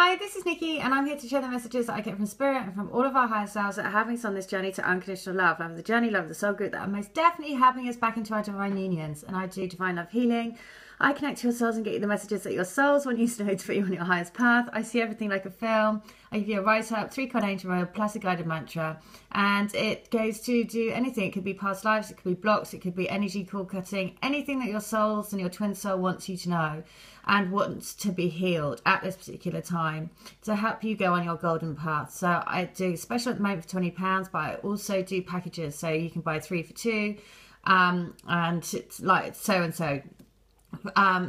Hi, this is Nikki, and I'm here to share the messages that I get from Spirit and from all of our higher selves that are having us on this journey to unconditional love. Love of the journey, love of the soul group that are most definitely helping us back into our divine unions. And I do divine love healing. I connect to your souls and get you the messages that your souls want you to know to put you on your highest path. I see everything like a film. I give you a write-up, 3-card angel royal, plus a guided mantra. And it goes to do anything. It could be past lives, it could be blocks, it could be energy cord cutting, anything that your souls and your twin soul wants you to know and wants to be healed at this particular time to help you go on your golden path. So I do special at the moment for £20, but I also do packages. So you can buy 3 for 2 and it's like so and so.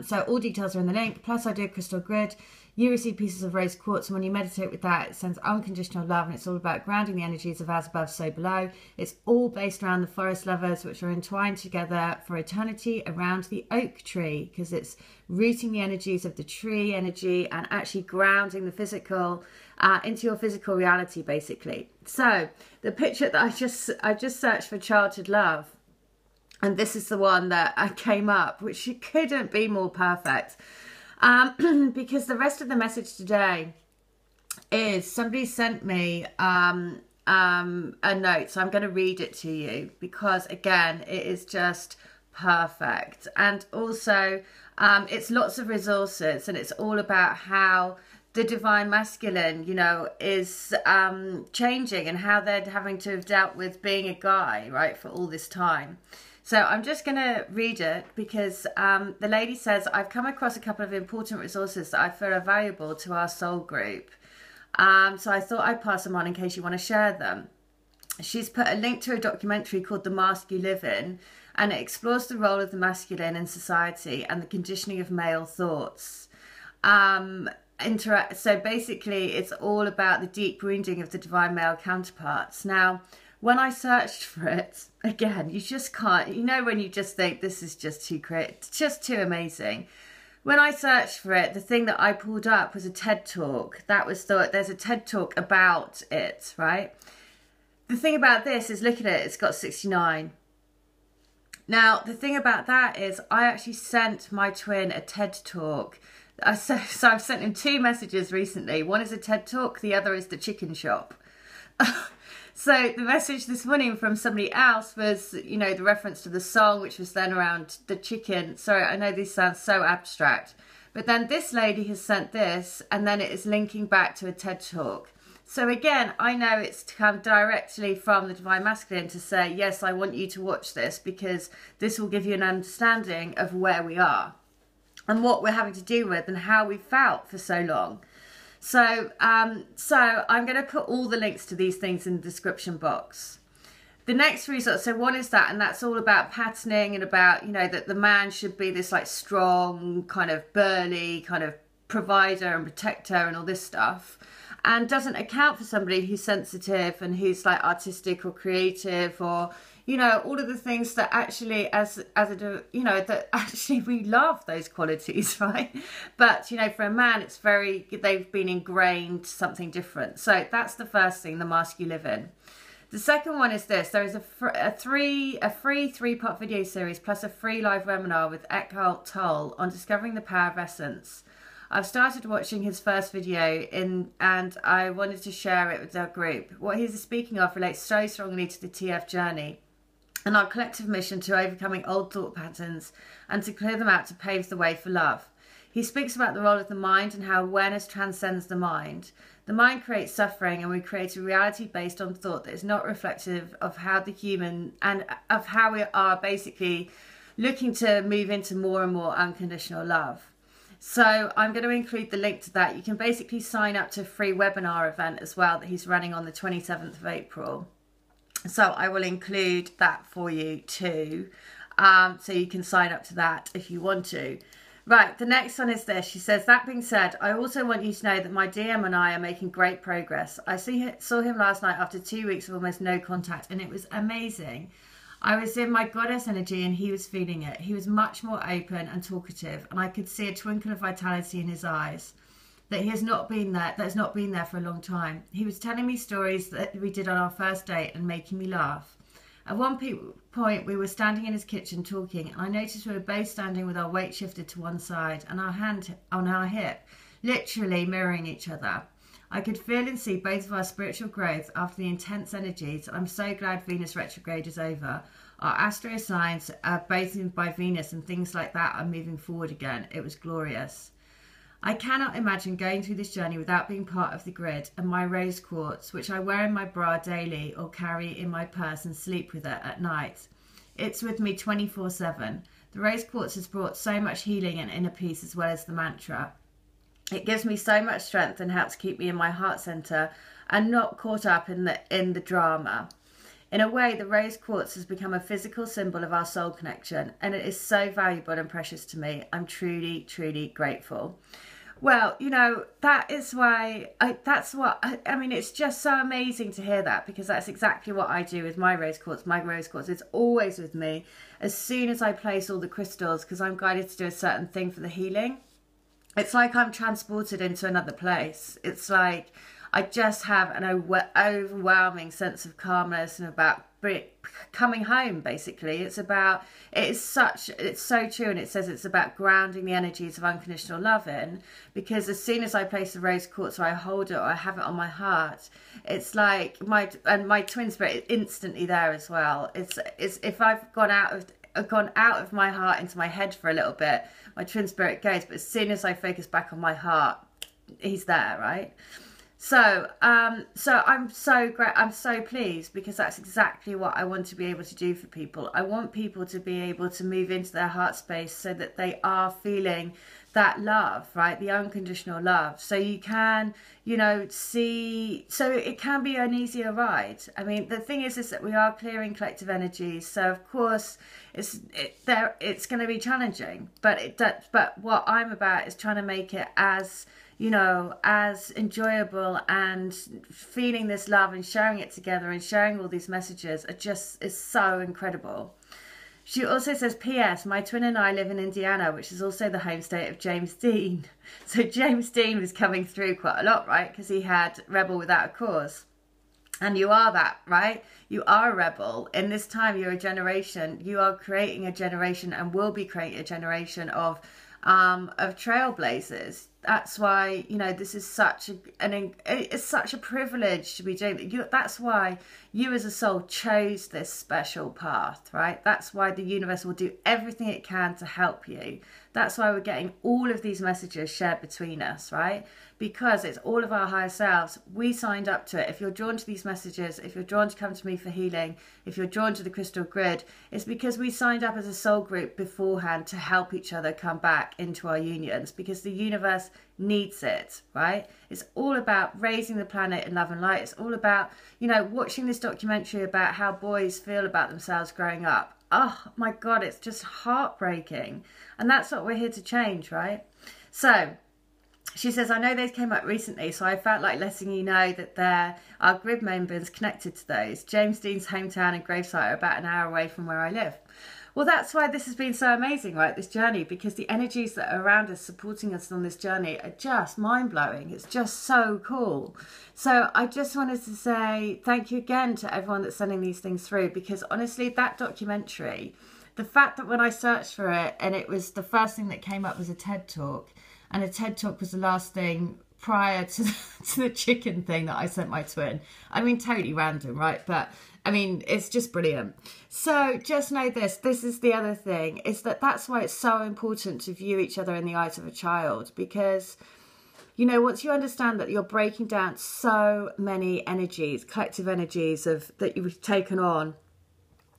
So all details are in the link. Plus I do a crystal grid. You receive pieces of rose quartz, and when you meditate with that, it sends unconditional love, and it's all about grounding the energies of as above, so below. It's all based around the forest lovers, which are entwined together for eternity around the oak tree, because it's rooting the energies of the tree energy and actually grounding the physical into your physical reality, basically. So the picture that I just searched for childhood love, and this is the one that I came up, which couldn't be more perfect. Because the rest of the message today is somebody sent me a note, so I'm going to read it to you because, again, it is just perfect. And also, it's lots of resources, and it's all about how the divine masculine, you know, is changing and how they're having to have dealt with being a guy, right, for all this time. So I'm just going to read it because the lady says, I've come across a couple of important resources that I feel are valuable to our soul group. So I thought I'd pass them on in case you want to share them. She's put a link to a documentary called The Mask You Live In, and it explores the role of the masculine in society and the conditioning of male thoughts. So basically, it's all about the deep wounding of the divine male counterparts. Now, when I searched for it, again, you just can't, you know, when you just think this is just too great, it's just too amazing. When I searched for it, the thing that I pulled up was a TED Talk. That was thought, there's a TED Talk about it, right? The thing about this is, look at it, it's got 69. Now, the thing about that is I actually sent my twin a TED Talk. So I've sent him 2 messages recently. One is a TED Talk, the other is the chicken shop. So the message this morning from somebody else was, you know, the reference to the song, which was then around the chicken. Sorry, I know this sounds so abstract. But then this lady has sent this, and then it is linking back to a TED Talk. So again, I know it's come directly from the Divine Masculine to say, yes, I want you to watch this because this will give you an understanding of where we are and what we're having to deal with and how we felt for so long. So I'm going to put all the links to these things in the description box. The next resource, so one is that, and that's all about patterning and about, you know, that the man should be this like strong, kind of burly, kind of provider and protector and all this stuff, and doesn't account for somebody who's sensitive and who's like artistic or creative or, you know, all of the things that actually you know, that actually we love those qualities, right? But, you know, for a man, it's very, they've been ingrained something different. So that's the first thing, the mask you live in. The second one is this. There is a free 3-part video series plus a free live webinar with Eckhart Tolle on discovering the power of essence. I've started watching his first video and I wanted to share it with our group. What he's speaking of relates so strongly to the TF journey and our collective mission to overcoming old thought patterns and to clear them out to pave the way for love. He speaks about the role of the mind and how awareness transcends the mind. The mind creates suffering, and we create a reality based on thought that is not reflective of how the human and of how we are basically looking to move into more and more unconditional love. So I'm going to include the link to that. You can basically sign up to a free webinar event as well that he's running on the 27th of April. So I will include that for you too. So you can sign up to that if you want to. Right, the next one is this. She says, that being said, I also want you to know that my DM and I are making great progress. I saw him last night after 2 weeks of almost no contact, and it was amazing. I was in my goddess energy and he was feeling it. He was much more open and talkative, and I could see a twinkle of vitality in his eyes that he has not been there, that's not been there for a long time. He was telling me stories that we did on our first date and making me laugh. At one point, we were standing in his kitchen talking, and I noticed we were both standing with our weight shifted to one side and our hand on our hip, literally mirroring each other. I could feel and see both of our spiritual growth after the intense energies. I'm so glad Venus retrograde is over. Our astro signs, both by Venus and things like that, are moving forward again. It was glorious. I cannot imagine going through this journey without being part of the grid and my rose quartz, which I wear in my bra daily or carry in my purse and sleep with it at night. It's with me 24/7. The rose quartz has brought so much healing and inner peace, as well as the mantra. It gives me so much strength and helps keep me in my heart center and not caught up in the drama. In a way, the rose quartz has become a physical symbol of our soul connection, and it is so valuable and precious to me. I'm truly, truly grateful. Well, you know, that is why, I mean, it's just so amazing to hear that, because that's exactly what I do with my rose quartz. My rose quartz, it's always with me as soon as I place all the crystals, because I'm guided to do a certain thing for the healing. It's like I'm transported into another place. It's like I just have an overwhelming sense of calmness and about coming home, basically. It's so true, and it says it's about grounding the energies of unconditional love in, because as soon as I place the rose quartz or I hold it or I have it on my heart, it's like my twin spirit is instantly there as well. It's if I've gone out of my heart into my head for a little bit, my twin spirit goes, but as soon as I focus back on my heart, he's there, right? So I'm so pleased, because that's exactly what I want to be able to do for people. I want people to be able to move into their heart space so that they are feeling that love, right? The unconditional love. So you can, you know, see, so it can be an easier ride. I mean, the thing is that we are clearing collective energies. So of course it's going to be challenging, but what I'm about is trying to make it as, you know, as enjoyable, and feeling this love and sharing it together and sharing all these messages is so incredible. She also says, P.S. my twin and I live in Indiana, which is also the home state of James Dean. So James Dean was coming through quite a lot, right? Because he had Rebel Without a Cause. And you are that, right? You are a rebel. In this time, you're a generation. You are creating a generation, and will be creating a generation of trailblazers. That's why, you know, this is such a privilege to be doing. That's why you as a soul chose this special path, right? That's why the universe will do everything it can to help you. That's why we're getting all of these messages shared between us, right? Because it's all of our higher selves. We signed up to it. If you're drawn to these messages, if you're drawn to come to me for healing, if you're drawn to the crystal grid, it's because we signed up as a soul group beforehand to help each other come back into our unions, because the universe needs it, right? It's all about raising the planet in love and light. It's all about, you know, watching this documentary about how boys feel about themselves growing up. Oh my God, it's just heartbreaking. And that's what we're here to change, right? So she says, I know those came up recently, so I felt like letting you know that there are grid members connected to those. James Dean's hometown and gravesite are about an hour away from where I live. Well, that's why this has been so amazing, right, this journey, because the energies that are around us supporting us on this journey are just mind-blowing. It's just so cool. So I just wanted to say thank you again to everyone that's sending these things through, because honestly, that documentary, the fact that when I searched for it, and it was the first thing that came up was a TED Talk, and a TED Talk was the last thing prior to the chicken thing that I sent my twin. I mean, totally random, right? But I mean, it's just brilliant. So just know this is the other thing, is that that's why it's so important to view each other in the eyes of a child, because, you know, once you understand that you're breaking down so many energies, collective energies that you've taken on,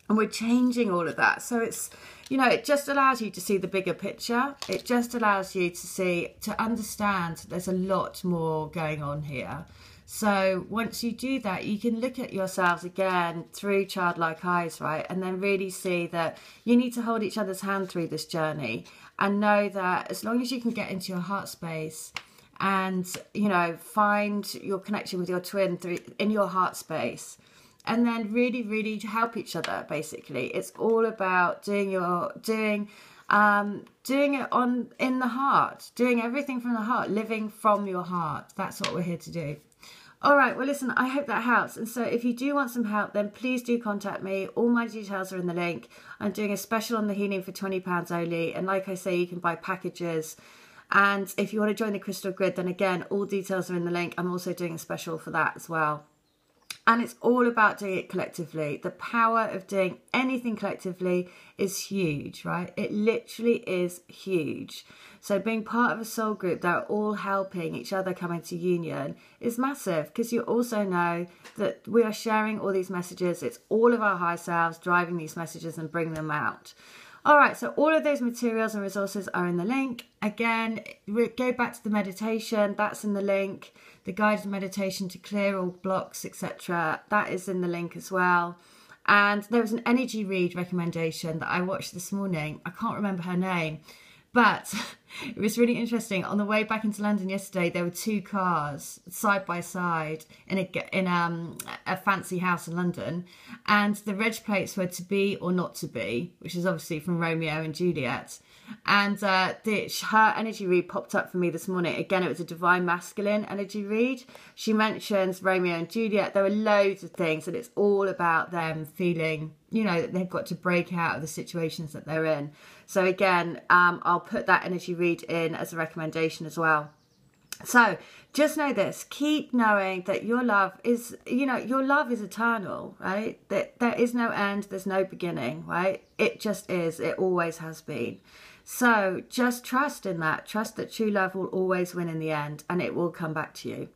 and we're changing all of that. So it's, you know, it just allows you to see the bigger picture. It just allows you to understand there's a lot more going on here. So once you do that, you can look at yourselves again through childlike eyes, right? And then really see that you need to hold each other's hand through this journey, and know that as long as you can get into your heart space and, you know, find your connection with your twin in your heart space, and then really, really help each other, basically. It's all about doing it in the heart, doing everything from the heart, living from your heart. That's what we're here to do. All right, well, listen, I hope that helps. And so if you do want some help, then please do contact me. All my details are in the link. I'm doing a special on the healing for £20 only. And like I say, you can buy packages. And if you want to join the Crystal Grid, then again, all details are in the link. I'm also doing a special for that as well. And it's all about doing it collectively. The power of doing anything collectively is huge, right? It literally is huge. So being part of a soul group that are all helping each other come into union is massive, because you also know that we are sharing all these messages. It's all of our high selves driving these messages and bringing them out. All right, so all of those materials and resources are in the link. Again, go back to the meditation, that's in the link. The guided meditation to clear all blocks, etc. That is in the link as well. And there was an energy read recommendation that I watched this morning. I can't remember her name, but it was really interesting. On the way back into London yesterday, there were two cars side by side in a fancy house in London, and the reg plates were to be or not to be, which is obviously from Romeo and Juliet. And her energy read popped up for me this morning. Again, it was a divine masculine energy read. She mentions Romeo and Juliet. There were loads of things, and it's all about them feeling, you know, that they've got to break out of the situations that they're in. So again, I'll put that energy read in as a recommendation as well. So just know this, keep knowing that your love is, you know, your love is eternal, right? That there is no end, there's no beginning, right? It just is, it always has been. So just trust in that, trust that true love will always win in the end, and it will come back to you.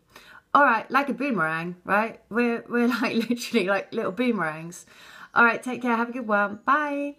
All right, like a boomerang, right? We're like literally like little boomerangs. All right, take care, have a good one, bye.